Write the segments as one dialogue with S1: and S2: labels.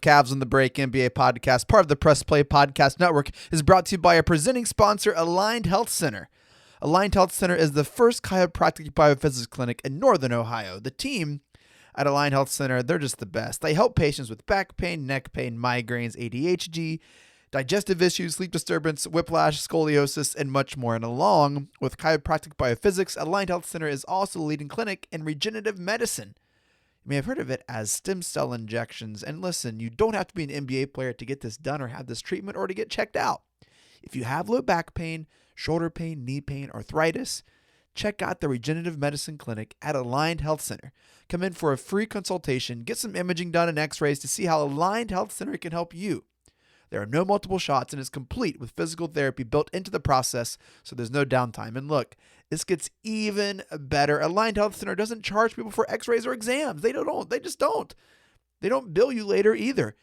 S1: Cavs on the Break NBA podcast, part of the Press Play Podcast Network, is brought to you by our presenting sponsor, Aligned Health Center. Aligned Health Center is the first chiropractic biophysics clinic in Northern Ohio. The team at Aligned Health Center, they're just the best. They help patients with back pain, neck pain, migraines, ADHD, digestive issues, sleep disturbance, whiplash, scoliosis, and much more. And along with chiropractic biophysics, Aligned Health Center is also the leading clinic in regenerative medicine. You may have heard of it as stem cell injections. And listen, you don't have to be an NBA player to get this done or have this treatment or to get checked out. If you have low back pain, shoulder pain, knee pain, arthritis, check out the Regenerative Medicine Clinic at Aligned Health Center. Come in for a free consultation, get some imaging done and x-rays to see how Aligned Health Center can help you. There are no multiple shots and it's complete with physical therapy built into the process, so there's no downtime. And look, this gets even better. Aligned Health Center doesn't charge people for x-rays or exams. They just don't. They don't bill you later either.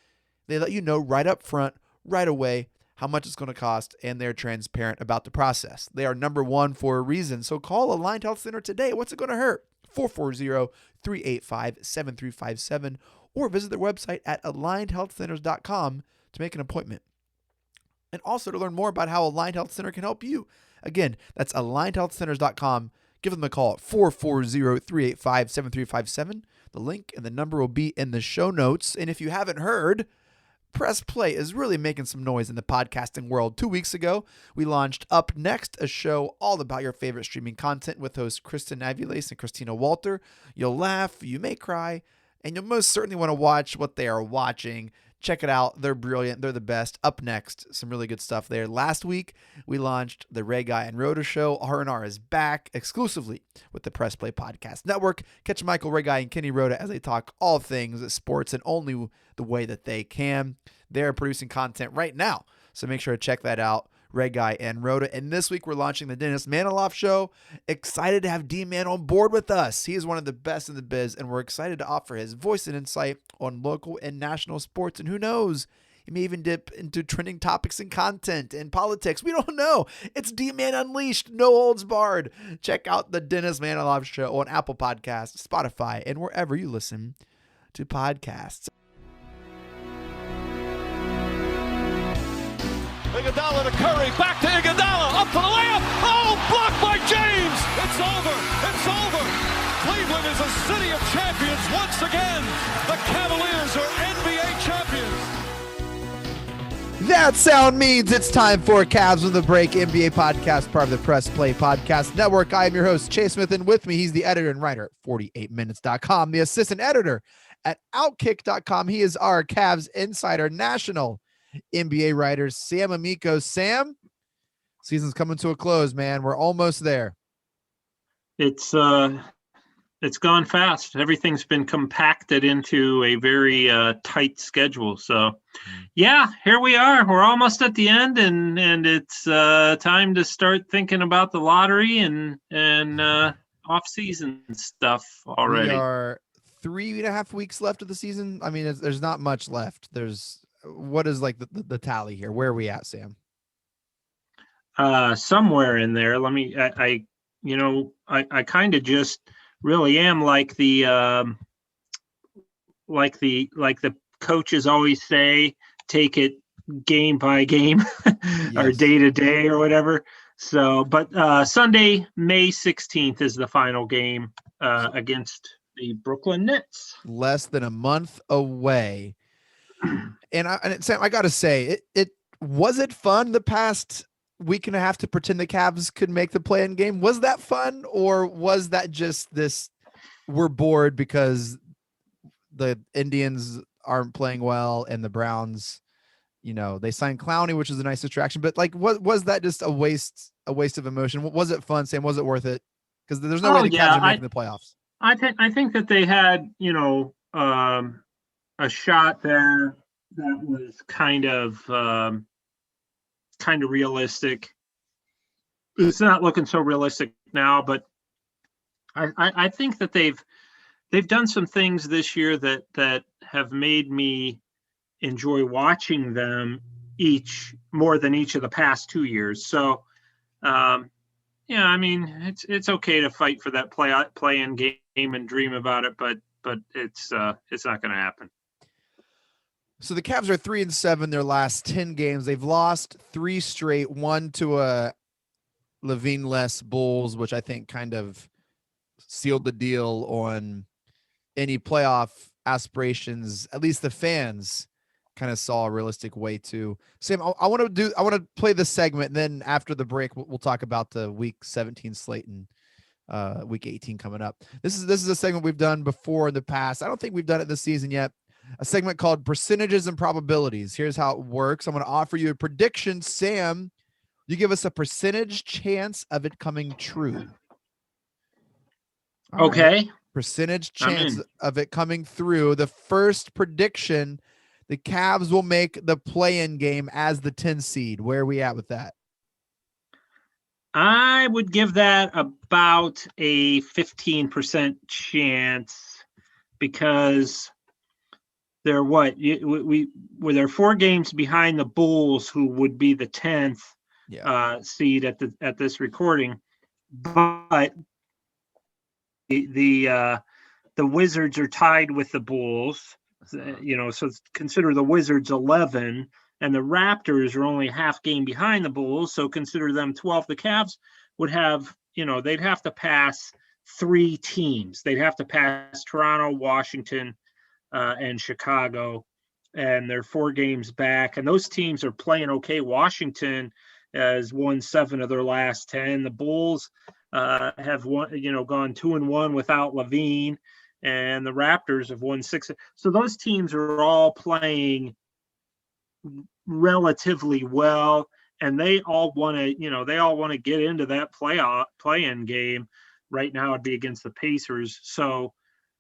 S1: They let you know right up front, right away, how much it's going to cost, and they're transparent about the process. They are number one for a reason. So call Aligned Health Center today. What's it going to hurt? 440-385-7357 or visit their website at alignedhealthcenters.com to make an appointment. And also to learn more about how Aligned Health Center can help you. Again, that's alignedhealthcenters.com. Give them a call at 440-385-7357. The link and the number will be in the show notes. And if you haven't heard, Press Play is really making some noise in the podcasting world. 2 weeks ago, we launched Up Next, a show all about your favorite streaming content with hosts Kristen Aviles and Christina Walter. You'll laugh, you may cry, and you'll most certainly want to watch what they are watching. Check it out. They're brilliant. They're the best. Up Next, some really good stuff there. Last week, we launched the Ray Guy and Rhoda Show. R&R is back exclusively with the Press Play Podcast Network. Catch Michael, Ray Guy, and Kenny Rhoda as they talk all things sports and only the way that they can. They're producing content right now, so make sure to check that out. Ray Guy and Rhoda. And this week, we're launching the Dennis Maniloff Show. Excited to have D-Man on board with us. He is one of the best in the biz, and we're excited to offer his voice and insight on local and national sports. And who knows, he may even dip into trending topics and content and politics. We don't know. It's D-Man Unleashed, no holds barred. Check out the Dennis Maniloff Show on Apple Podcasts, Spotify, and wherever you listen to podcasts.
S2: Iguodala to Curry, back to Iguodala, up for the layup. Oh, blocked by James. It's over. It's over. Cleveland is a city of champions once again. The Cavaliers are NBA champions.
S1: That sound means it's time for Cavs on the Break NBA podcast, part of the Press Play Podcast Network. I am your host, Chase Smith, and with me, he's the editor and writer at 48minutes.com, the assistant editor at Outkick.com. He is our Cavs Insider National NBA writers, Sam Amico. Sam, season's coming to a close, man. We're almost there.
S3: It's gone fast. Everything's been compacted into a very tight schedule. So, yeah, here we are. We're almost at the end, and it's time to start thinking about the lottery and off-season stuff already.
S1: We are 3.5 weeks left of the season. I mean, there's not much left. What is like the tally here? Where are we at, Sam?
S3: Somewhere in there. I kind of just really am like the coaches always say, take it game by game or day to day or whatever. So, but Sunday, May 16th is the final game against the Brooklyn Nets.
S1: Less than a month away. And Sam, I got to say, it was it fun the past week and a half to pretend the Cavs could make the play-in game? Was that fun, or was that just this, we're bored because the Indians aren't playing well and the Browns, they signed Clowney, which is a nice distraction, but like, was that just a waste of emotion? Was it fun, Sam? Was it worth it? Because there's no way the Cavs are making the playoffs.
S3: I think that they had, a shot there that was kind of realistic. It's not looking so realistic now, but I think that they've done some things this year that have made me enjoy watching them more than each of the past 2 years. So, I mean, it's okay to fight for that play-in game and dream about it, but it's not going to happen.
S1: So the Cavs are 3-7 their last 10 games. They've lost 3 straight, one to a Levine-less Bulls, which I think kind of sealed the deal on any playoff aspirations. At least the fans kind of saw a realistic way to. Sam, I want to play this segment, and then after the break, we'll talk about the Week 17 slate and Week 18 coming up. This is a segment we've done before in the past. I don't think we've done it this season yet. A segment called Percentages and Probabilities. Here's how it works. I'm going to offer you a prediction. Sam, you give us a percentage chance of it coming true. All
S3: okay.
S1: right. Percentage chance of it coming through. The first prediction, the Cavs will make the play-in game as the 10 seed. Where are we at with that?
S3: I would give that about a 15% chance because they're we were there 4 games behind the Bulls, who would be the 10th seed at this recording, but the Wizards are tied with the Bulls, so consider the Wizards 11, and the Raptors are only half game behind the Bulls, so consider them 12. The Cavs would have, they'd have to pass 3 teams. They'd have to pass Toronto, Washington, and Chicago, and they're 4 games back, and those teams are playing okay. Washington has won 7 of their last 10. The Bulls have gone 2-1 without Levine, and the Raptors have won 6. So those teams are all playing relatively well, and they all want to get into that play-in game. Right now it'd be against the Pacers. So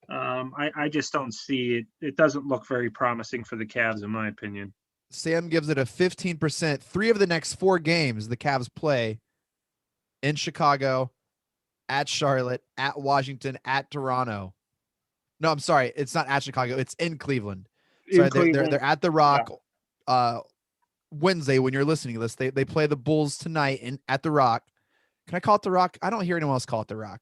S3: I just don't see it. It doesn't look very promising for the Cavs, in my opinion.
S1: Sam gives it a 15%. 3 of the next 4 games the Cavs play in Chicago, at Charlotte, at Washington, at Toronto. No, I'm sorry. It's not at Chicago. It's in Cleveland. Sorry, they're at the Rock Wednesday when you're listening to this. They play the Bulls tonight at the Rock. Can I call it the Rock? I don't hear anyone else call it the Rock.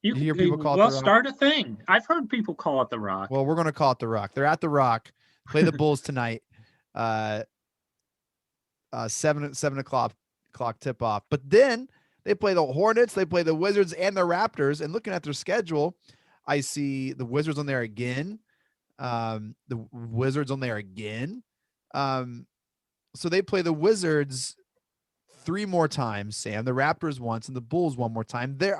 S3: You hear people call it the Rock? Start a thing. I've heard people call it the Rock.
S1: Well, we're going to call it the Rock. They're at the Rock. Play the Bulls tonight. 7 o'clock tip off. But then they play the Hornets, they play the Wizards and the Raptors. And looking at their schedule, I see the Wizards on there again. The Wizards on there again. So they play the Wizards 3 more times, Sam, the Raptors once, and the Bulls 1 more time. There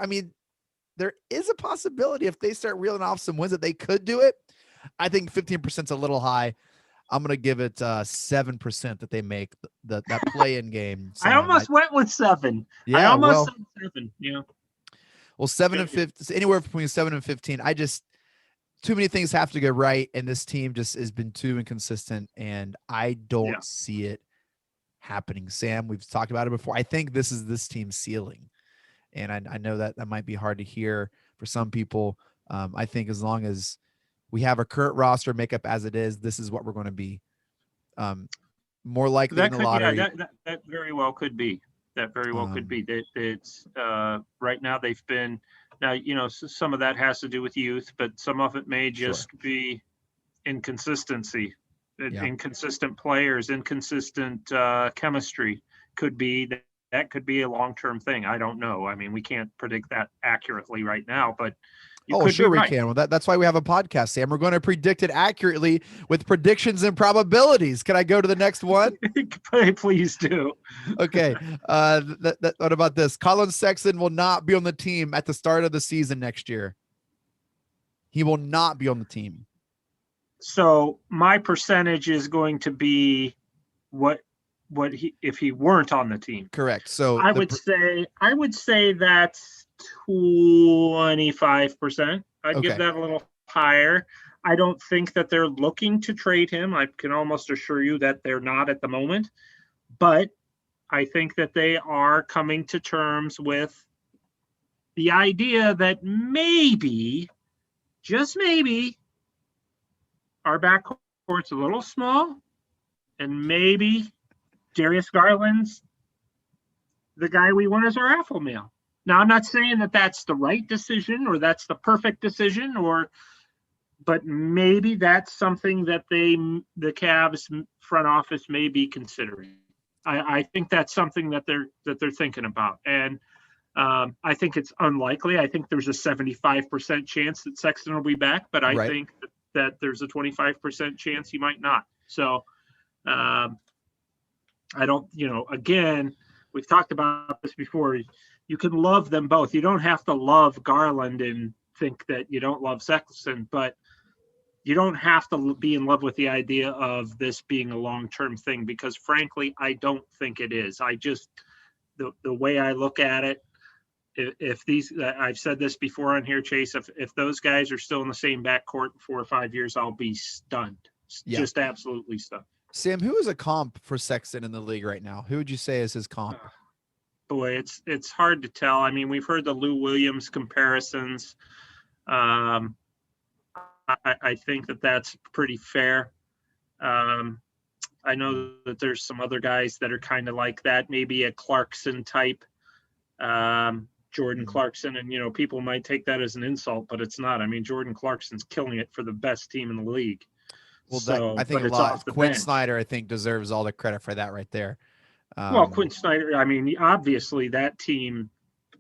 S1: is a possibility if they start reeling off some wins that they could do it. I think 15% is a little high. I'm going to give it 7% that they make that play-in game.
S3: Sam. I almost went with 7.
S1: Yeah,
S3: I almost said 7. Yeah.
S1: Well, 7 and 15, anywhere between 7 and 15. Too many things have to go right, and this team just has been too inconsistent, and I don't see it happening. Sam, we've talked about it before. I think this is this team's ceiling, and I know that might be hard to hear for some people. I think as long as we have our current roster makeup as it is, this is what we're going to be. More likely in the lottery.
S3: That very well could be. That very well could be. It's right now they've been. Now, some of that has to do with youth, but some of it may just be inconsistency, inconsistent players, inconsistent chemistry. Could be that could be a long-term thing. I don't know. I mean, we can't predict that accurately right now, but
S1: sure we can. Well, that's why we have a podcast, Sam. We're going to predict it accurately with predictions and probabilities. Can I go to the next one?
S3: Please do.
S1: Okay. What about this? Colin Sexton will not be on the team at the start of the season next year. He will not be on the team.
S3: So my percentage is going to be if he weren't on the team.
S1: Correct. So
S3: I would say that's 25%. I'd give that a little higher. I don't think that they're looking to trade him. I can almost assure you that they're not at the moment. But I think that they are coming to terms with the idea that maybe, just maybe, our backcourt's a little small, and maybe Darius Garland's the guy we want as our alpha male. Now, I'm not saying that that's the right decision or that's the perfect decision, maybe that's something that the Cavs front office may be considering. I think that's something that they're thinking about, and I think it's unlikely. I think there's a 75% chance that Sexton will be back, but I think that there's a 25% chance he might not. So I don't, again, we've talked about this before. You can love them both. You don't have to love Garland and think that you don't love Sexton, but you don't have to be in love with the idea of this being a long-term thing, because frankly, I don't think it is. I just, the way I look at it, if these, I've said this before on here, Chase, if those guys are still in the same backcourt in 4 or 5 years, I'll be stunned. Just absolutely stunned.
S1: Sam, who is a comp for Sexton in the league right now? Who would you say is his comp?
S3: Boy, it's hard to tell. I mean, we've heard the Lou Williams comparisons. I think that's pretty fair. I know that there's some other guys that are kind of like that, maybe a Clarkson type, Jordan Clarkson. And, people might take that as an insult, but it's not. I mean, Jordan Clarkson's killing it for the best team in the league.
S1: Well, I think a lot. Quinn Snyder, I think, deserves all the credit for that right there.
S3: Well, Quinn Snyder, I mean, obviously that team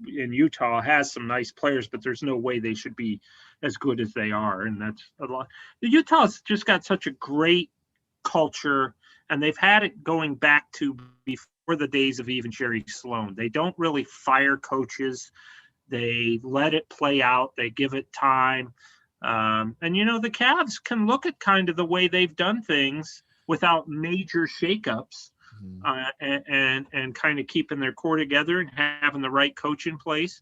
S3: in Utah has some nice players, but there's no way they should be as good as they are. And that's a lot. Utah's just got such a great culture, and they've had it going back to before the days of even Jerry Sloan. They don't really fire coaches. They let it play out. They give it time. And, the Cavs can look at kind of the way they've done things without major shakeups, and kind of keeping their core together and having the right coach in place,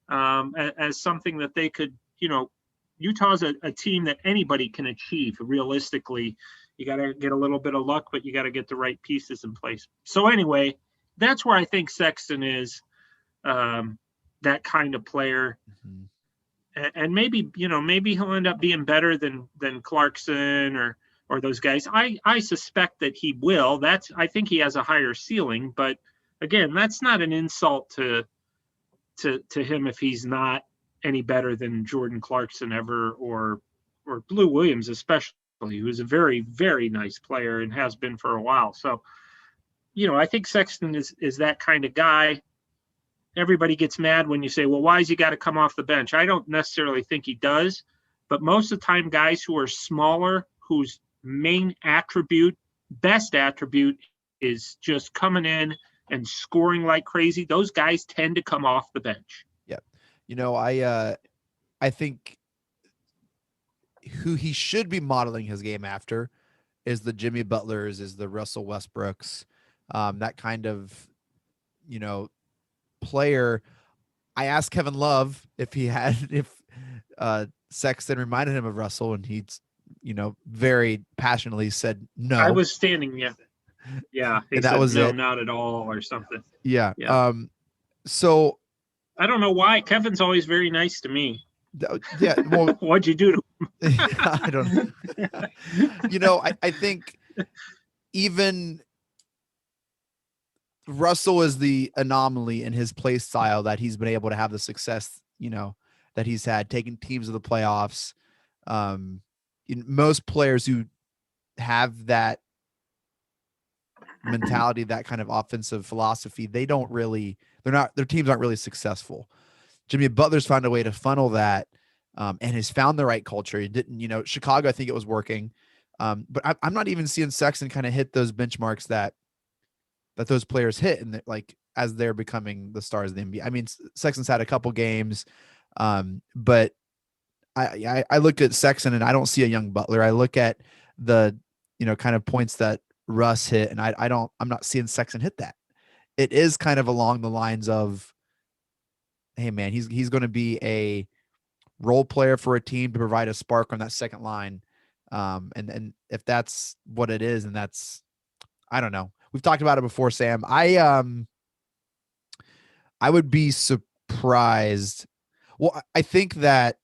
S3: as something that they could, Utah's a team that anybody can achieve realistically. You got to get a little bit of luck, but you got to get the right pieces in place. So anyway, that's where I think Sexton is, that kind of player. And maybe he'll end up being better than Clarkson or those guys. I suspect that he will. I think he has a higher ceiling, but again, that's not an insult to him if he's not any better than Jordan Clarkson ever, or Lou Williams especially, who's a very, very nice player and has been for a while. So, I think Sexton is that kind of guy. Everybody gets mad when you say, well, why has he got to come off the bench? I don't necessarily think he does, but most of the time guys who are smaller, whose main best attribute is just coming in and scoring like crazy, those guys tend to come off the bench.
S1: Yeah. I think who he should be modeling his game after is the Jimmy Butlers, is the Russell Westbrooks, that kind of, player. I asked Kevin Love if Sexton reminded him of Russell, and he's, very passionately said no.
S3: I was standing, yeah. He said, no, it. Not at all, or something.
S1: Yeah. So
S3: I don't know why. Kevin's always very nice to me.
S1: Yeah. Well,
S3: what'd you do to him?
S1: I don't know. I think even Russell is the anomaly in his play style, that he's been able to have the success, that he's had, taking teams to the playoffs. Most players who have that mentality, that kind of offensive philosophy, their teams aren't really successful. Jimmy Butler's found a way to funnel that, and has found the right culture. He didn't, Chicago, I think it was working. But I'm not even seeing Sexton kind of hit those benchmarks that those players hit, and as they're becoming the stars of the NBA. I mean, Sexton's had a couple games, but I look at Sexton and I don't see a young Butler. I look at the, kind of points that Russ hit, and I'm not seeing Sexton hit that. It is kind of along the lines of, hey man, he's going to be a role player for a team to provide a spark on that second line. And if that's what it is, and that's, I don't know. We've talked about it before, Sam. I would be surprised. Well, I think that,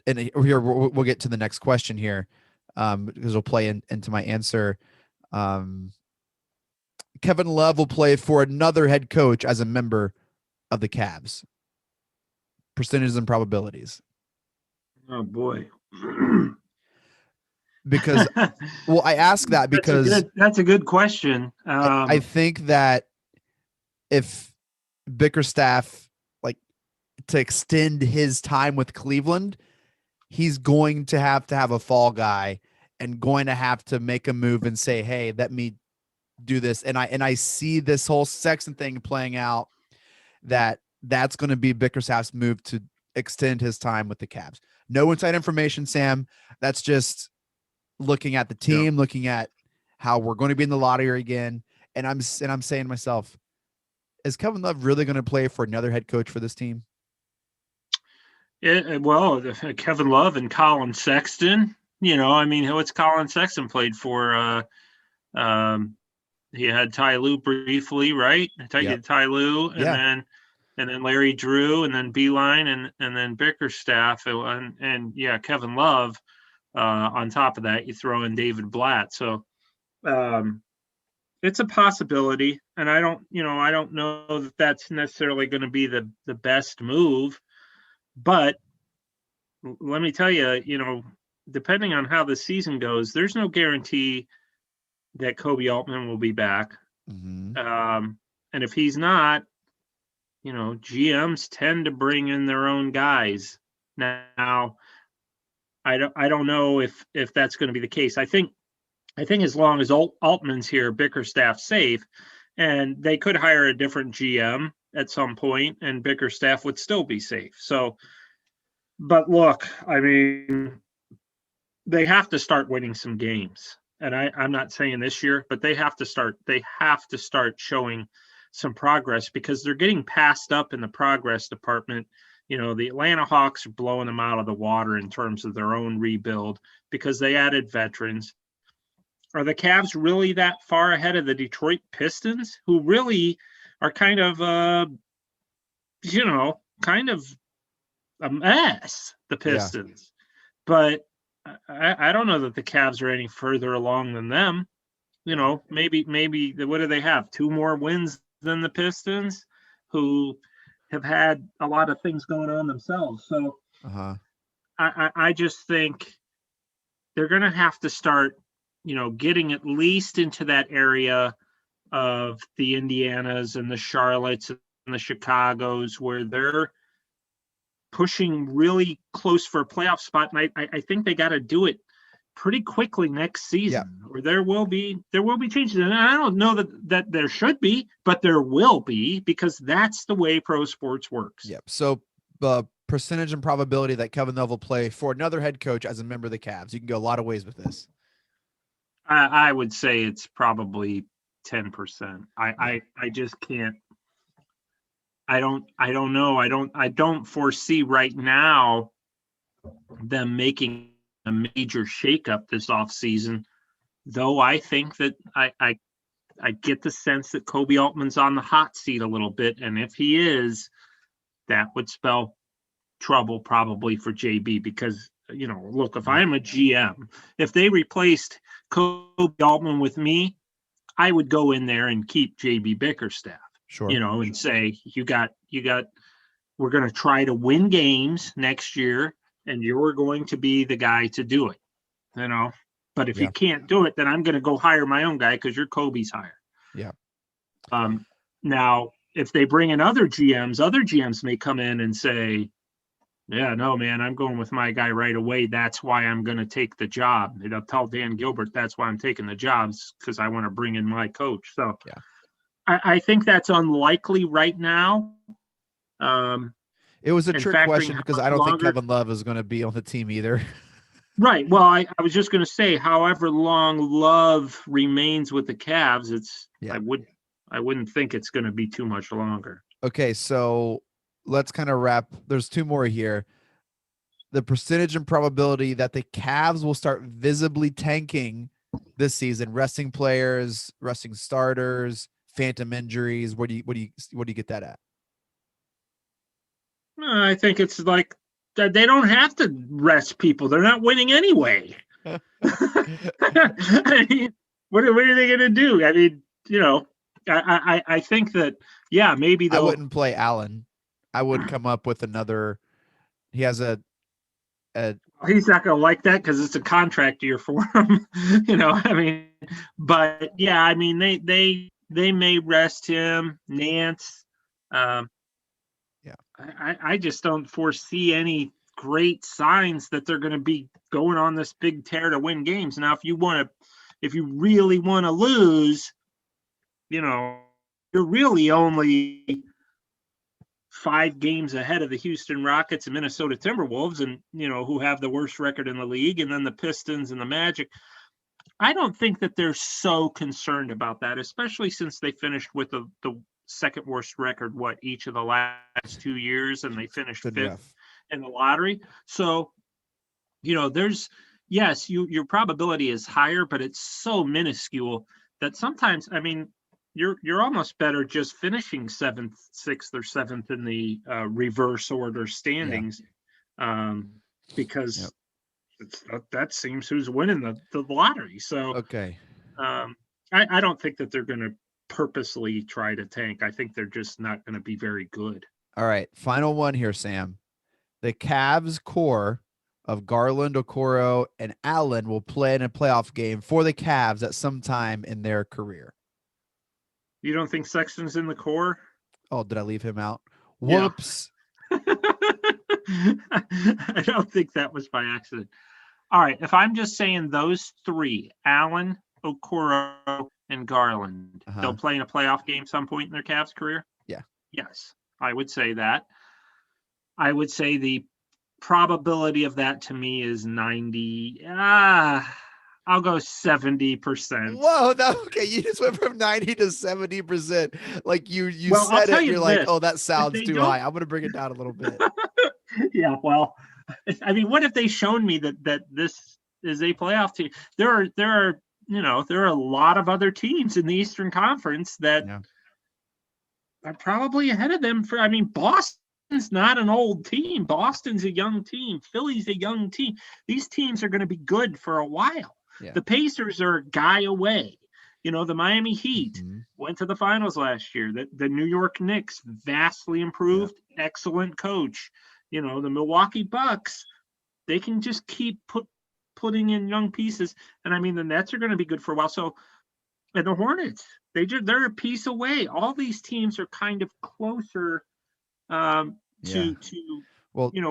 S1: and here we'll get to the next question here, because we'll play into my answer. Kevin Love will play for another head coach as a member of the Cavs. Percentages and probabilities.
S3: Oh boy.
S1: because well, I ask that because
S3: that's a good question.
S1: I think that if Bickerstaff, like, to extend his time with Cleveland, he's going to have a fall guy and going to have to make a move and say, hey, let me do this. And I see this whole Sexton thing playing out, that's going to be Bickerstaff's move to extend his time with the Cavs. No inside information, Sam. That's just looking at the team, looking at how we're going to be in the lottery again. And I'm saying to myself, is Kevin Love really going to play for another head coach for this team?
S3: Well, Kevin Love and Colin Sexton, I mean, what's Colin Sexton played for? He had Ty Lue briefly, right? Ty Lue, and then Larry Drew, and then Beeline, and then Bickerstaff, and Kevin Love. On top of that, you throw in David Blatt. So it's a possibility, and I don't know that that's necessarily going to be the best move. But let me tell you, depending on how the season goes, there's no guarantee that Kobe Altman will be back.
S1: Mm-hmm.
S3: And if he's not, GMs tend to bring in their own guys. Now, I don't know if that's going to be the case. I think as long as Altman's here, Bickerstaff's safe, and they could hire a different GM at some point, and Bickerstaff would still be safe. So, but look, I mean, they have to start winning some games. And I'm not saying this year, but they have to start showing some progress, because they're getting passed up in the progress department. The Atlanta Hawks are blowing them out of the water in terms of their own rebuild because they added veterans. Are the Cavs really that far ahead of the Detroit Pistons, who really are kind of a mess, the Pistons? Yeah. But I don't know that the Cavs are any further along than them. Maybe what do they have? 2 more wins than the Pistons, who have had a lot of things going on themselves. So I just think they're going to have to start, getting at least into that area of the Indianas and the Charlottes and the Chicagos, where they're pushing really close for a playoff spot. And I think they got to do it pretty quickly next season, or there will be changes. And I don't know that there should be, but there will be, because that's the way pro sports works.
S1: Yep. So the percentage and probability that Kevin Love will play for another head coach as a member of the Cavs. You can go a lot of ways with this.
S3: I would say it's probably 10%. I just can't. I don't know. I don't foresee right now them making a major shakeup this offseason, though I think that I get the sense that Kobe Altman's on the hot seat a little bit, and if he is, that would spell trouble probably for JB, because look, if I'm a GM, if they replaced Kobe Altman with me, I would go in there and keep JB Bickerstaff.
S1: Sure.
S3: And say, you got, we're going to try to win games next year, and you're going to be the guy to do it, but if you can't do it, then I'm going to go hire my own guy, because you're Kobe's hire.
S1: Yeah.
S3: Now, if they bring in other GMs may come in and say, yeah, no, man, I'm going with my guy right away. That's why I'm going to take the job. They'll tell Dan Gilbert, that's why I'm taking the jobs, because I want to bring in my coach. So I think that's unlikely right now.
S1: It was a trick question, because I don't think Kevin Love is going to be on the team either.
S3: Right. Well, I was just going to say, however long Love remains with the Cavs, I wouldn't think it's going to be too much longer.
S1: Okay, so let's kind of wrap. There's 2 more here. The percentage and probability that the Cavs will start visibly tanking this season, resting players, resting starters, phantom injuries. What do you get that at?
S3: I think it's like that they don't have to rest people. They're not winning anyway. I mean, what are they going to do? I mean, I think that, maybe
S1: I wouldn't play Allen. I would come up with another. He has a
S3: He's not going to like that because it's a contract year for him. But yeah, they may rest him. Nance.
S1: Yeah.
S3: I just don't foresee any great signs that they're going to be going on this big tear to win games. Now, if you really want to lose, you're really only 5 games ahead of the Houston Rockets and Minnesota Timberwolves, and who have the worst record in the league, and then the Pistons and the Magic. I don't think that they're so concerned about that, especially since they finished with the second worst record each of the last 2 years, and they finished fifth in the lottery. So there's your probability is higher, but it's so minuscule that sometimes you're almost better just finishing 7th, 6th, or 7th in the reverse order standings, because that seems who's winning the lottery. So
S1: okay,
S3: I don't think that they're going to purposely try to tank. I think they're just not going to be very good.
S1: All right, final one here, Sam. The Cavs core of Garland, Okoro, and Allen will play in a playoff game for the Cavs at some time in their career.
S3: You don't think Sexton's in the core?
S1: Oh, did I leave him out? Whoops.
S3: Yeah. I don't think that was by accident. All right, if I'm just saying those 3, Allen, Okoro, and Garland, they'll play in a playoff game some point in their Cavs career?
S1: Yeah.
S3: Yes, I would say that. I would say the probability of that to me is 90. I'll go 70%.
S1: Whoa, okay. You just went from 90 to 70%. Like you
S3: well,
S1: said it, you're like,
S3: this.
S1: oh, that sounds too high. I'm gonna bring it down a little bit.
S3: Yeah, well, what if they shown me that this is a playoff team? There are a lot of other teams in the Eastern Conference that are probably ahead of them. Boston's not an old team. Boston's a young team. Philly's a young team. These teams are going to be good for a while.
S1: Yeah.
S3: The Pacers are a guy away. The Miami Heat went to the finals last year. The New York Knicks vastly improved. Yeah. Excellent coach. The Milwaukee Bucks, they can just keep putting in young pieces. And the Nets are going to be good for a while. So, and the Hornets, they're a piece away. All these teams are kind of closer to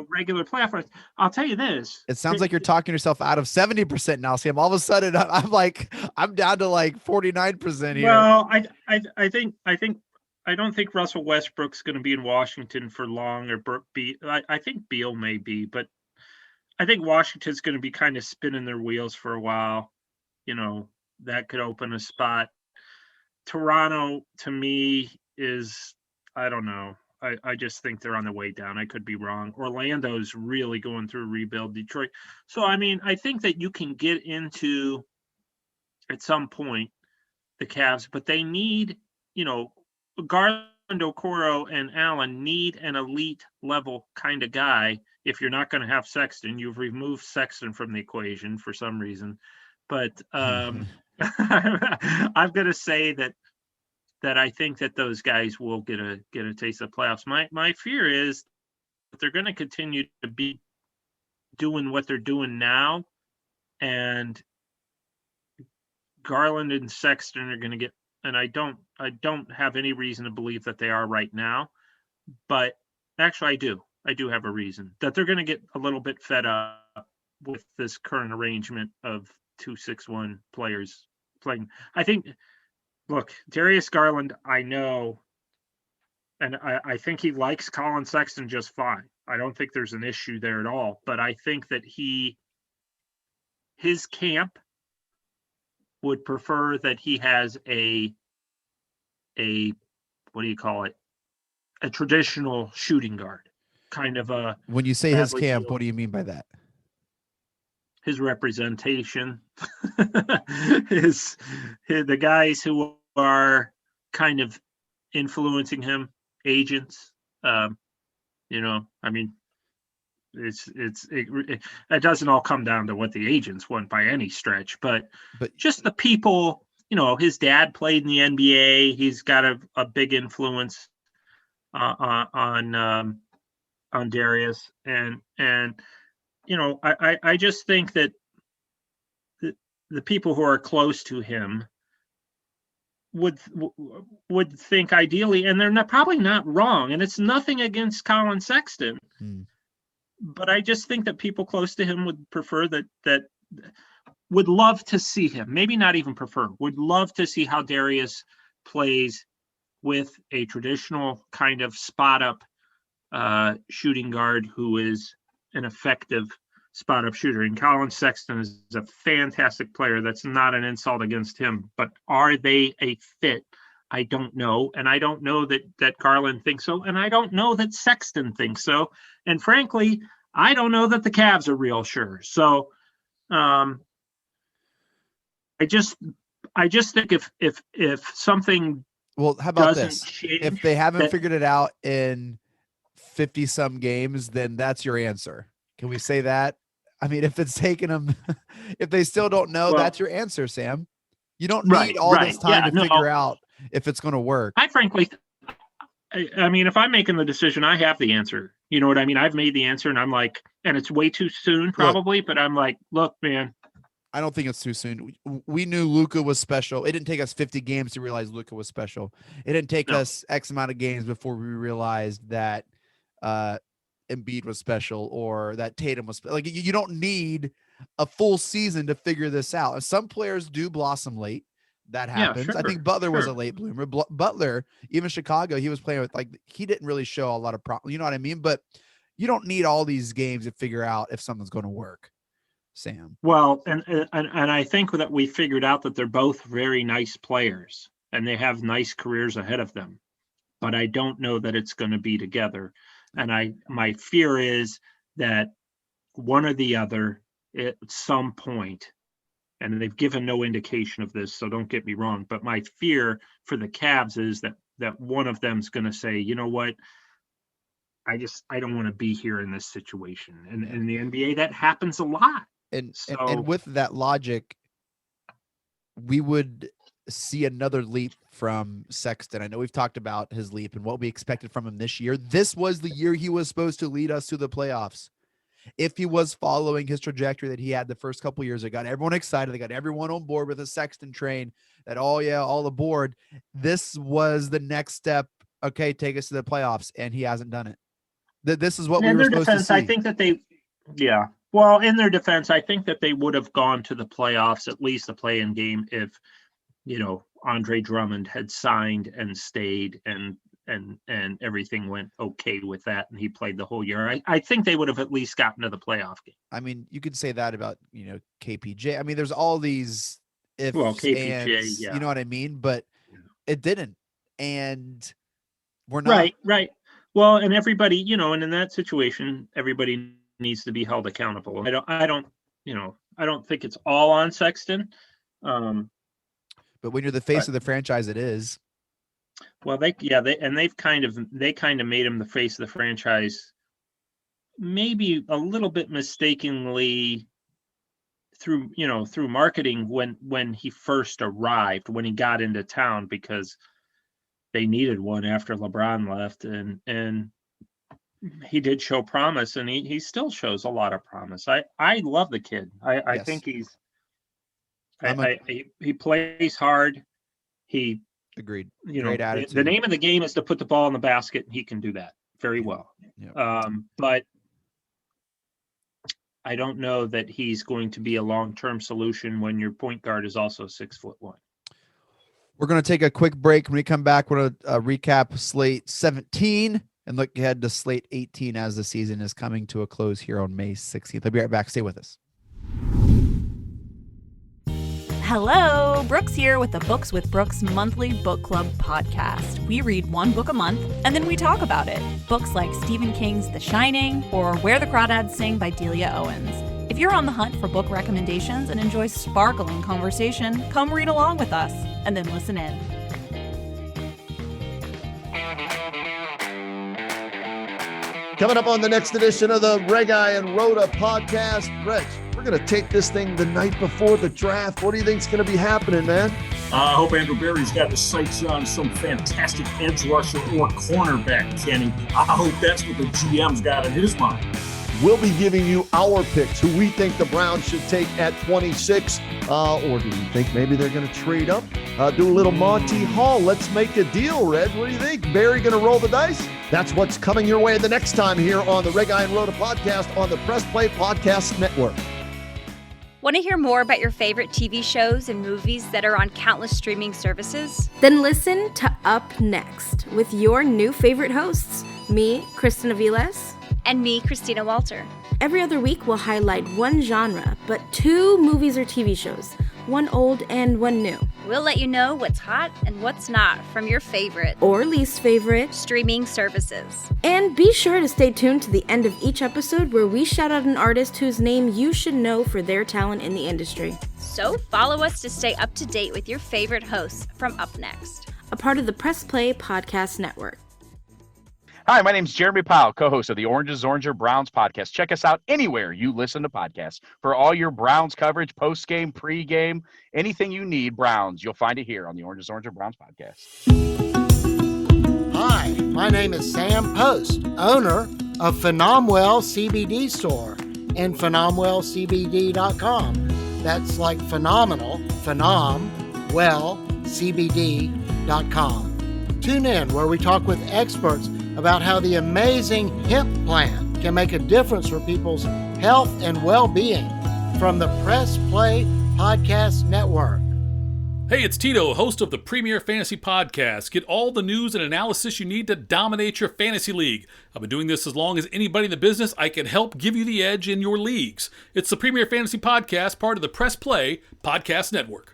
S3: regular playoff runs. I'll tell you this.
S1: It sounds like you're talking yourself out of 70% now, Sam. All of a sudden, I'm down to like 49% here.
S3: Well, I don't think Russell Westbrook's going to be in Washington for long, or I think Beal may be, but I think Washington's going to be kind of spinning their wheels for a while. That could open a spot. Toronto, to me, is, I don't know. I just think they're on the way down. I could be wrong. Orlando's really going through a rebuild. Detroit. So, I think that you can get into, at some point, the Cavs, but they need, Garland, Okoro, and Allen need an elite level kind of guy. If you're not going to have Sexton, you've removed Sexton from the equation for some reason. But I'm going to say that I think that those guys will get a taste of playoffs. My fear is that they're going to continue to be doing what they're doing now, and Garland and Sexton are going to get. And I don't have any reason to believe that they are right now, but actually I do have a reason that they're going to get a little bit fed up with this current arrangement of 2-6-1 players playing. I think, look, Darius Garland, I know, and I think he likes Colin Sexton just fine. I don't think there's an issue there at all, but I think that his camp would prefer that he has a what do you call it? A traditional shooting guard, kind of a.
S1: When you say his camp, what do you mean by that?
S3: His representation, the guys who are kind of influencing him, agents. It doesn't all come down to what the agents want by any stretch, but just the people. His dad played in the NBA. He's got a big influence on Darius, and I just think that the people who are close to him would think ideally, and they're probably not wrong. And it's nothing against Colin Sexton, but I just think that people close to him would prefer that would love to see him. Maybe not even prefer. Would love to see how Darius plays with a traditional kind of spot up shooting guard who is an effective spot up shooter. And Colin Sexton is a fantastic player. That's not an insult against him, but are they a fit? I don't know. And I don't know that Garland thinks so. And I don't know that Sexton thinks so. And frankly, I don't know that the Cavs are real sure. So I just think if something,
S1: well, how about this?
S3: Change,
S1: if they haven't figured it out in 50 some games, then that's your answer. Can we say that? I mean, if it's taken them, if they still don't know, that's your answer, Sam. You don't need all this time to figure out if it's going to work.
S3: I frankly, I mean, if I'm making the decision, I have the answer. You know what I mean? I've made the answer, and I'm like, and it's way too soon probably, but I'm like, look, man.
S1: I don't think it's too soon. We knew Luka was special. It didn't take us 50 games to realize Luka was special. It didn't take us X amount of games before we realized that Embiid was special or that Tatum was like, you don't need a full season to figure this out. And some players do blossom late. That happens. I think Butler was a late bloomer. Butler, even Chicago, he was playing with he didn't really show a lot of problems. You know what I mean? But you don't need all these games to figure out if something's going to work, Sam.
S3: Well, and I think that we figured out that they're both very nice players and they have nice careers ahead of them, but I don't know that it's going to be together. And my fear is that one or the other at some point, and they've given no indication of this, so don't get me wrong, but my fear for the Cavs is that one of them's going to say, you know what, I don't want to be here in this situation. And in the NBA, that happens a lot.
S1: And with that logic, we would see another leap from Sexton. I know we've talked about his leap and what we expected from him this year. This was the year he was supposed to lead us to the playoffs. If he was following his trajectory that he had the first couple of years, it got everyone excited. They got everyone on board with a Sexton train that, oh yeah, all aboard. This was the next step. Okay, take us to the playoffs. And he hasn't done it. This is what we were supposed to see.
S3: I think that well, in their defense, I think that they would have gone to the playoffs, at least the play-in game, if, Andre Drummond had signed and stayed and everything went okay with that, and he played the whole year. I think they would have at least gotten to the playoff game.
S1: I mean, you could say that about, KPJ. I mean, there's all these ifs,
S3: KPJ,
S1: ands, you know what I mean? But it didn't. And we're not.
S3: Right. Well, and everybody, and in that situation, everybody needs to be held accountable. I don't think it's all on Sexton.
S1: But when you're the face of the franchise, it is.
S3: Well, they kind of made him the face of the franchise, maybe a little bit mistakenly through marketing when he first arrived, when he got into town, because they needed one after LeBron left, and he did show promise, and he still shows a lot of promise. I love the kid. I think he's he plays hard. He
S1: agreed.
S3: Great attitude. The name of the game is to put the ball in the basket, and he can do that very well.
S1: Yeah.
S3: But I don't know that he's going to be a long-term solution when your point guard is also 6'1".
S1: We're going to take a quick break. When we come back, we're going to recap Slate 17 and look ahead to Slate 18 as the season is coming to a close here on May 16th. I'll be right back. Stay with us.
S4: Hello, Brooks here with the Books with Brooks monthly book club podcast. We read one book a month, and then we talk about it. Books like Stephen King's The Shining or Where the Crawdads Sing by Delia Owens. If you're on the hunt for book recommendations and enjoy sparkling conversation, come read along with us, and then listen in.
S5: Coming up on the next edition of the Red Guy and Rhoda podcast, Rich, we're going to take this thing the night before the draft. What do you think's going to be happening, man?
S6: I hope Andrew Berry's got his sights on some fantastic edge rusher or cornerback, Kenny. I hope that's what the GM's got in his mind.
S5: We'll be giving you our picks, who we think the Browns should take at 26. Or do you think maybe they're going to trade up? Do a little Monty Hall. Let's make a deal, Red. What do you think? Barry going to roll the dice? That's what's coming your way the next time here on the Red Guy and Rhoda podcast on the Press Play Podcast Network.
S7: Want to hear more about your favorite TV shows and movies that are on countless streaming services?
S8: Then listen to Up Next with your new favorite hosts, me, Kristen Aviles,
S7: And me, Christina Walter.
S8: Every other week, we'll highlight one genre, but 2 movies or TV shows, one old and one new.
S7: We'll let you know what's hot and what's not from your favorite
S8: or least favorite
S7: streaming services.
S8: And be sure to stay tuned to the end of each episode where we shout out an artist whose name you should know for their talent in the industry.
S7: So follow us to stay up to date with your favorite hosts from Up Next,
S8: a part of the Press Play Podcast Network.
S9: Hi, my name is Jeremy Powell, co-host of the Oranges, Oranger, Browns podcast. Check us out anywhere you listen to podcasts. For all your Browns coverage, post-game, pre-game, anything you need Browns, you'll find it here on the Oranges, Oranger, Browns podcast.
S10: Hi, my name is Sam Post, owner of Phenomwell CBD store and PhenomwellCBD.com. That's like phenomenal, PhenomwellCBD.com. Tune in where we talk with experts about how the amazing hemp plant can make a difference for people's health and well-being from the Press Play Podcast Network.
S11: Hey, it's Tito, host of the Premier Fantasy Podcast. Get all the news and analysis you need to dominate your fantasy league. I've been doing this as long as anybody in the business. I can help give you the edge in your leagues. It's the Premier Fantasy Podcast, part of the Press Play Podcast Network.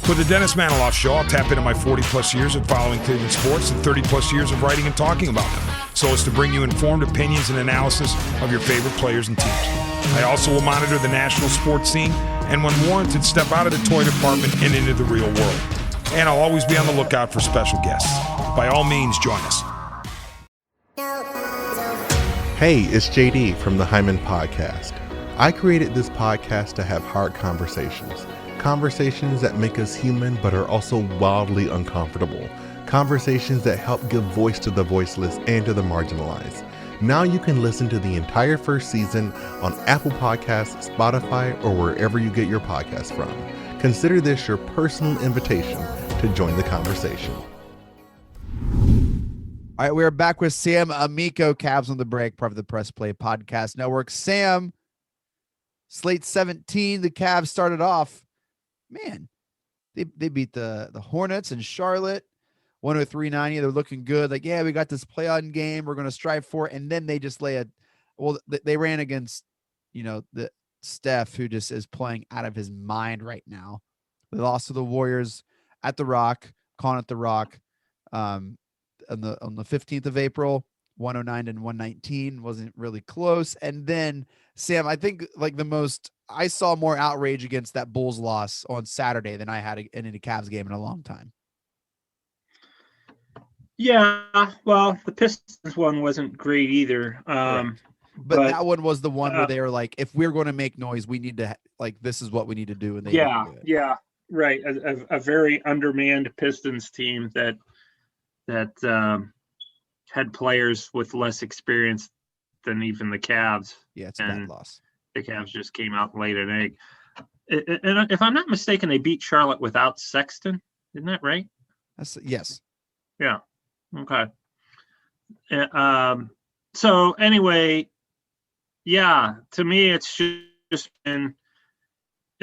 S12: For the Dennis Maniloff Show, I'll tap into my 40-plus years of following Cleveland sports and 30-plus years of writing and talking about them, so as to bring you informed opinions and analysis of your favorite players and teams. I also will monitor the national sports scene and, when warranted, step out of the toy department and into the real world. And I'll always be on the lookout for special guests. By all means, join us.
S13: Hey, it's JD from the Hyman Podcast. I created this podcast to have hard conversations. Conversations that make us human but are also wildly uncomfortable. Conversations that help give voice to the voiceless and to the marginalized. Now you can listen to the entire first season on Apple Podcasts, Spotify, or wherever you get your podcasts from. Consider this your personal invitation to join the conversation.
S1: All right, we're back with Sam Amico, Cavs on the break, part of the Press Play Podcast Network. Sam, Slate 17, the Cavs started off. Man, they beat the Hornets in Charlotte, 103-90. They're looking good. Like, yeah, we got this play-on game we're going to strive for. And then they just they ran against, the Steph, who just is playing out of his mind right now. They lost to the Warriors at the Rock, calling it the Rock, on the 15th of April, 109-119. Wasn't really close. And then, Sam, I think I saw more outrage against that Bulls loss on Saturday than I had in a Cavs game in a long time.
S3: Yeah, well, the Pistons one wasn't great either.
S1: Right. But that one was the one where they were like, if we're going to make noise, we need to, this is what we need to do. And they
S3: yeah, right. A very undermanned Pistons team that had players with less experience than even the Cavs.
S1: Yeah, it's a bad loss.
S3: The Cavs just came out and laid an egg. And if I'm not mistaken, they beat Charlotte without Sexton. Isn't that right?
S1: Yes.
S3: Yeah. Okay. So anyway, yeah, to me, it's just been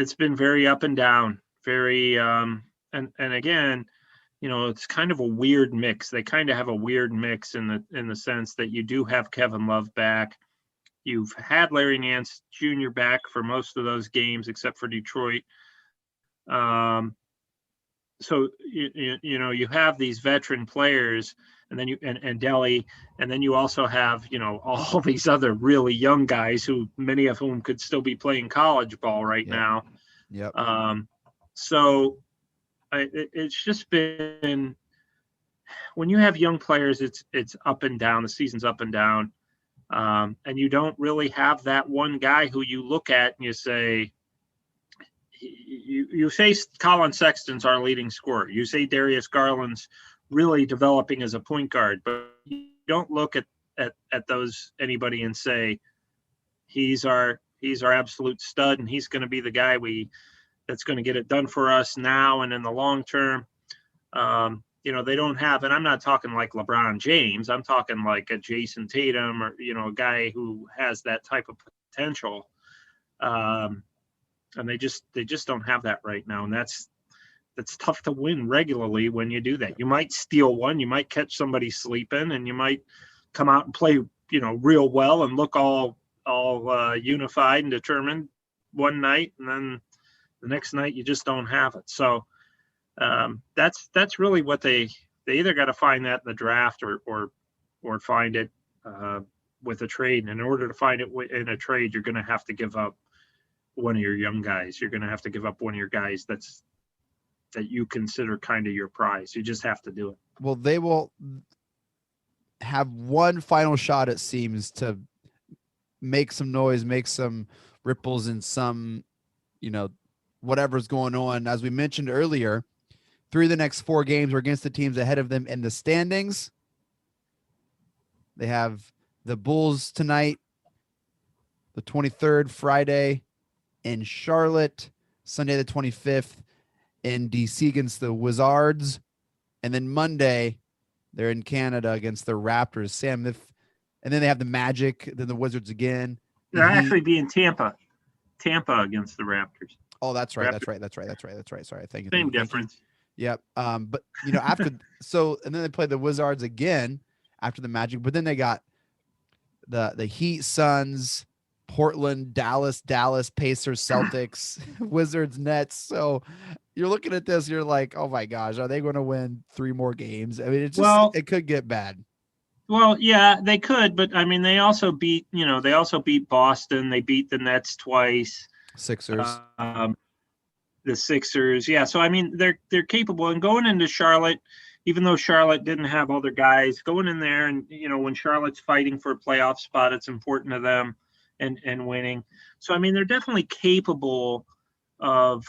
S3: very up and down, very, and again, it's kind of a weird mix. They kind of have a weird mix in the sense that you do have Kevin Love back. You've had Larry Nance Jr. back for most of those games, except for Detroit. So you have these veteran players, and then and Delhi, and then you also have all these other really young guys who many of whom could still be playing college ball right now.
S1: Yep.
S3: So it's just been, when you have young players, it's up and down. The season's up and down. And you don't really have that one guy who you look at and you say, you say Colin Sexton's our leading scorer. You say Darius Garland's really developing as a point guard, but you don't look at at those anybody and say he's our absolute stud and he's going to be the guy that's going to get it done for us now and in the long term. They don't have, and I'm not talking like LeBron James. I'm talking like a Jason Tatum or, a guy who has that type of potential. And they just don't have that right now. And that's tough to win regularly when you do that. You might steal one, you might catch somebody sleeping, and you might come out and play, real well and look all unified and determined one night. And then the next night you just don't have it. So, that's really what they either got to find that in the draft or find it with a trade. And in order to find it in a trade, you're going to have to give up one of your young guys. You're going to have to give up one of your guys that you consider kind of your prize. You just have to do it.
S1: Well, they will have one final shot, it seems, to make some noise, make some ripples in some, whatever's going on. As we mentioned earlier, 3 of the next 4 games are against the teams ahead of them in the standings. They have the Bulls tonight, the 23rd, Friday in Charlotte, Sunday the 25th in DC against the Wizards, and then Monday they're in Canada against the Raptors. And then they have the Magic, then the Wizards again.
S3: They'll actually be in Tampa against the Raptors.
S1: Oh, that's right. That's right. Sorry. Thank you.
S3: Same difference.
S1: Yep. But after and then they play the Wizards again after the Magic, but then they got the Heat, Suns, Portland, Dallas, Pacers, Celtics, Wizards, Nets. So you're looking at this, you're like, oh my gosh, are they going to win 3 more games? I mean, it could get bad.
S3: Well, yeah, they could, but I mean, they also beat Boston. They beat the Nets twice.
S1: Sixers.
S3: The Sixers. Yeah. So, I mean, they're capable, and going into Charlotte, even though Charlotte didn't have other guys, going in there and, when Charlotte's fighting for a playoff spot, it's important to them and winning. So, I mean, they're definitely capable of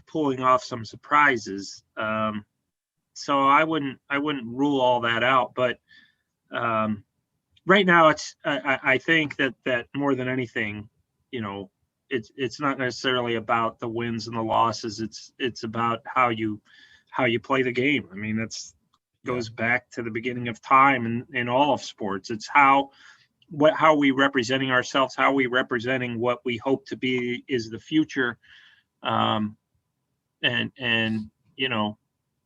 S3: pulling off some surprises. So I wouldn't rule all that out, but right now I think that more than anything, it's not necessarily about the wins and the losses. It's about how you play the game. I mean, goes back to the beginning of time in all of sports. It's how are we representing ourselves? How are we representing what we hope to be is the future? And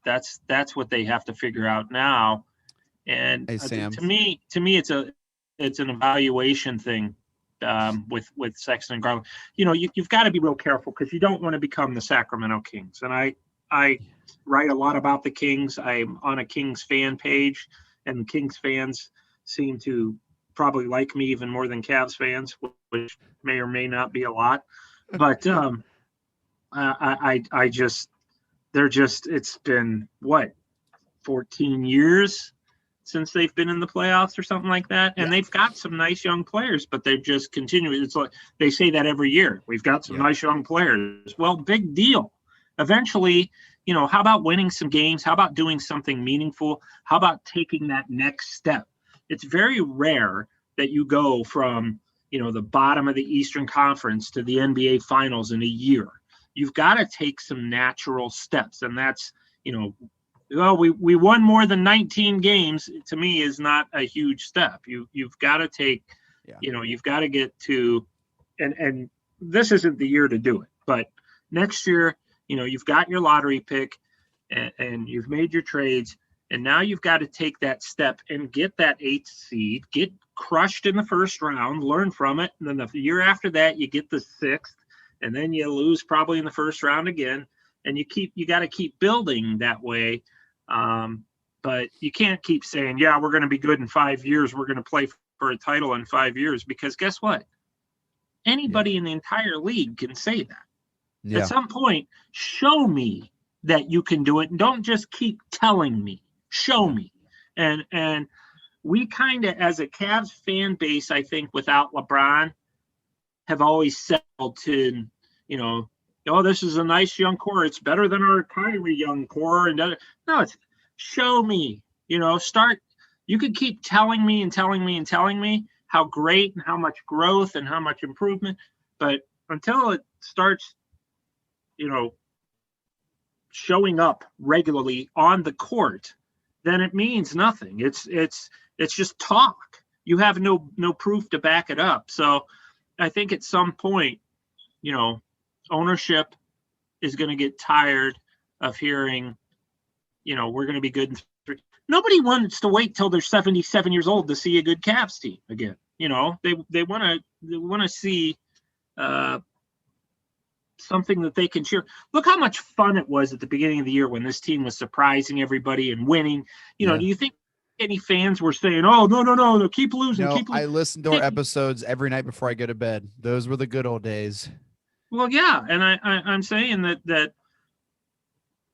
S3: that's what they have to figure out now. And
S1: hey, Sam.
S3: To me, it's an evaluation thing. With Sexton and Garland, you've got to be real careful because you don't want to become the Sacramento Kings. And I write a lot about the Kings. I'm on a Kings fan page, and the Kings fans seem to probably like me even more than Cavs fans, which may or may not be a lot. But it's been 14 years since they've been in the playoffs or something like that. And they've got some nice young players, but they're just continuing. It's like they say that every year. We've got some nice young players. Well, big deal. Eventually, how about winning some games? How about doing something meaningful? How about taking that next step? It's very rare that you go from, the bottom of the Eastern Conference to the NBA Finals in a year. You've got to take some natural steps. And that's, we won more than 19 games, to me, is not a huge step. You've got to take, you've got to get to, and this isn't the year to do it, but next year, you've got your lottery pick and you've made your trades, and now you've got to take that step and get that 8th seed, get crushed in the first round, learn from it. And then the year after that, you get the 6th, and then you lose probably in the first round again. And you got to keep building that way. But you can't keep saying, we're going to be good in 5 years. We're going to play for a title in 5 years, because guess what? Anybody in the entire league can say that. Yeah. At some point, show me that you can do it. And don't just keep telling me, show me. And we kind of, as a Cavs fan base, I think without LeBron, have always settled to, this is a nice young core. It's better than our Kyrie young core. And no, it's show me, start You could keep telling me and telling me and telling me how great and how much growth and how much improvement, but until it starts, showing up regularly on the court, then it means nothing. It's just talk. You have no proof to back it up. So I think at some point, ownership is going to get tired of hearing, we're going to be good in 3. Nobody wants to wait till they're 77 years old to see a good Cavs team again. They want to see something that they can cheer. Look how much fun it was at the beginning of the year when this team was surprising everybody and winning. Do you think any fans were saying, "Oh, no, keep losing"?
S1: No,
S3: keep losing.
S1: I listen to our episodes every night before I go to bed. Those were the good old days.
S3: Well, yeah, and I'm saying that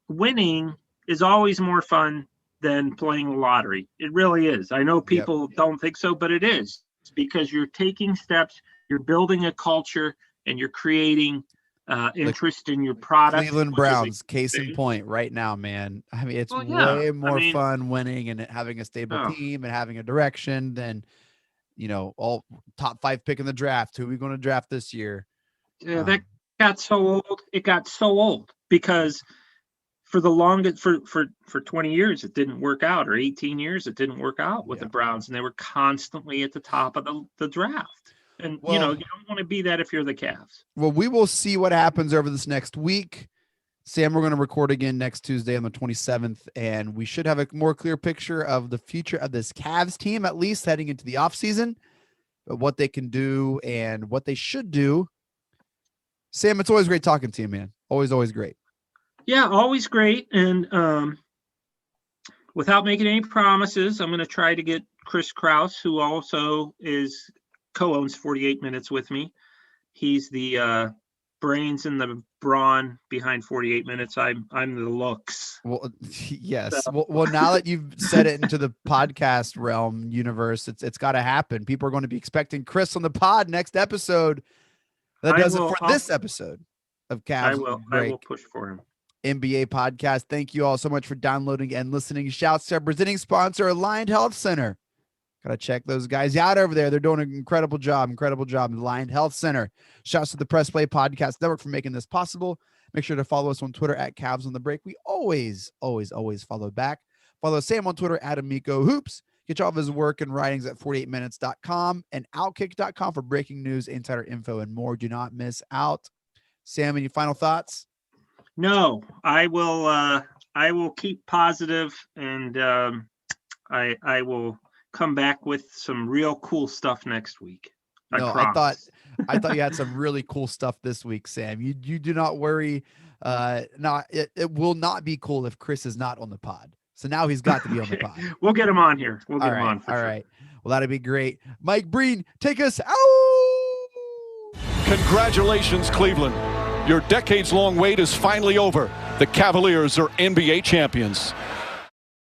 S3: winning is always more fun than playing the lottery. It really is. I know people don't think so, but it is. It's because you're taking steps, you're building a culture, and you're creating interest in your product.
S1: Cleveland Browns, case in point right now, man. I mean, it's way more fun winning and having a stable team and having a direction than, all top 5 pick in the draft. Who are we going to draft this year?
S3: Yeah, that got so old. It got so old because for the longest, for 20 years, it didn't work out, or 18 years, it didn't work out with the Browns, and they were constantly at the top of the draft. And, you don't want to be that if you're the Cavs.
S1: Well, we will see what happens over this next week. Sam, we're going to record again next Tuesday on the 27th, and we should have a more clear picture of the future of this Cavs team, at least heading into the offseason, but what they can do and what they should do. Sam, it's always great talking to you, man. Always great.
S3: Yeah, always great. And without making any promises, I'm going to try to get Chris Krause, who also co-owns 48 Minutes with me. He's the brains and the brawn behind 48 Minutes. I'm the looks.
S1: Well, yes. So. Well, now that you've said it into the podcast realm universe, it's got to happen. People are going to be expecting Chris on the pod next episode. That does it for this episode of Cavs.
S3: I will push for him.
S1: NBA podcast. Thank you all so much for downloading and listening. Shouts to our presenting sponsor, Aligned Health Center. Gotta check those guys out over there. They're doing an incredible job. Aligned Health Center. Shouts to the Press Play Podcast Network for making this possible. Make sure to follow us on Twitter at Cavs on the Break. We always follow back. Follow Sam on Twitter at Amico Hoops. Get all of his work and writings at 48minutes.com and Outkick.com for breaking news, insider info, and more. Do not miss out. Sam, any final thoughts?
S3: No, I will keep positive, and I will come back with some real cool stuff next week. I thought you had some really cool stuff this week, Sam. You do not worry. It will not be cool if Chris is not on the pod. So now he's got to be on the pod. We'll get him on here. We'll get him on.
S1: All right. Well, that'd be great. Mike Breen, take us out.
S2: Congratulations, Cleveland. Your decades-long wait is finally over. The Cavaliers are NBA champions.